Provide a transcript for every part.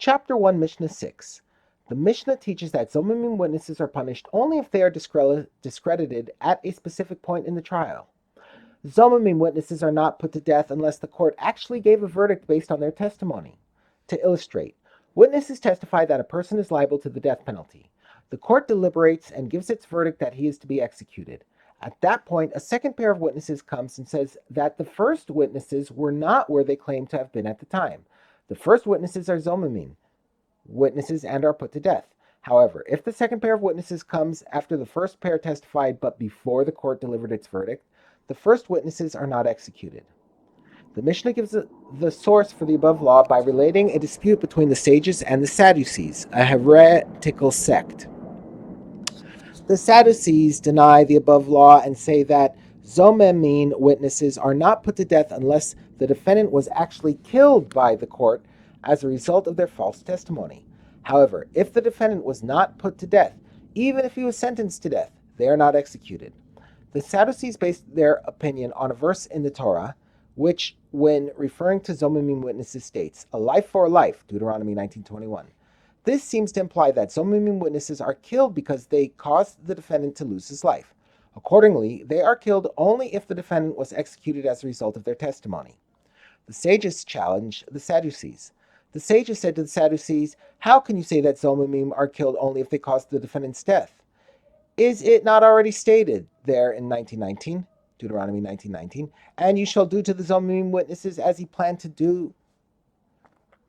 Chapter 1, Mishnah 6. The Mishnah teaches that Zomimim witnesses are punished only if they are discredited at a specific point in the trial. Zomimim witnesses are not put to death unless the court actually gave a verdict based on their testimony. To illustrate, witnesses testify that a person is liable to the death penalty. The court deliberates and gives its verdict that he is to be executed. At that point, a second pair of witnesses comes and says that the first witnesses were not where they claimed to have been at the time. The first witnesses are Zomimim witnesses and are put to death. However, if the second pair of witnesses comes after the first pair testified but before the court delivered its verdict, the first witnesses are not executed. The Mishnah gives the source for the above law by relating a dispute between the sages and the Sadducees, a heretical sect. The Sadducees deny the above law and say that Zomimim witnesses are not put to death unless the defendant was actually killed by the court as a result of their false testimony. However, if the defendant was not put to death, even if he was sentenced to death, they are not executed. The Sadducees based their opinion on a verse in the Torah, which, when referring to Zomimim witnesses, states, "A life for a life," Deuteronomy 19:21. This seems to imply that Zomimim witnesses are killed because they caused the defendant to lose his life. Accordingly, they are killed only if the defendant was executed as a result of their testimony. The sages challenge the Sadducees. The sages said to the Sadducees, "How can you say that Zomimim are killed only if they caused the defendant's death? Is it not already stated there in 19:19, Deuteronomy 19:19, and you shall do to the Zomimim witnesses as he planned to do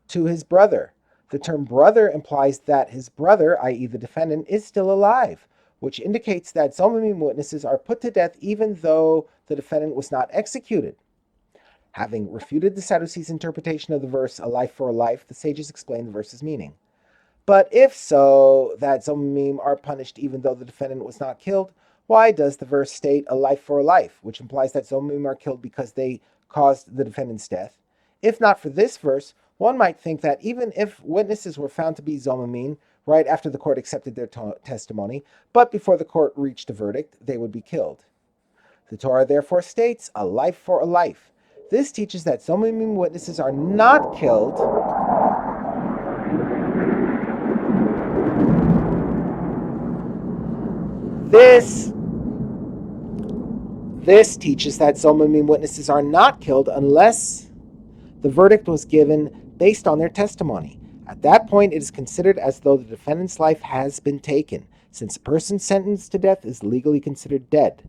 to his brother?" The term brother implies that his brother, i.e. the defendant, is still alive, which indicates that Zomimim witnesses are put to death even though the defendant was not executed. Having refuted the Sadducees' interpretation of the verse, "A life for a life," the sages explain the verse's meaning. But if so, that Zomimim are punished even though the defendant was not killed, why does the verse state "a life for a life," which implies that Zomimim are killed because they caused the defendant's death? If not for this verse, one might think that even if witnesses were found to be Zomimim right after the court accepted their testimony, but before the court reached a verdict, they would be killed. The Torah therefore states "a life for a life." This teaches that Zomimim witnesses are not killed This teaches that Zomimim witnesses are not killed unless the verdict was given based on their testimony. At that point, it is considered as though the defendant's life has been taken, since a person sentenced to death is legally considered dead.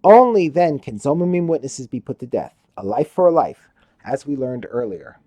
Only then can Zomimim witnesses be put to death, a life for a life, as we learned earlier.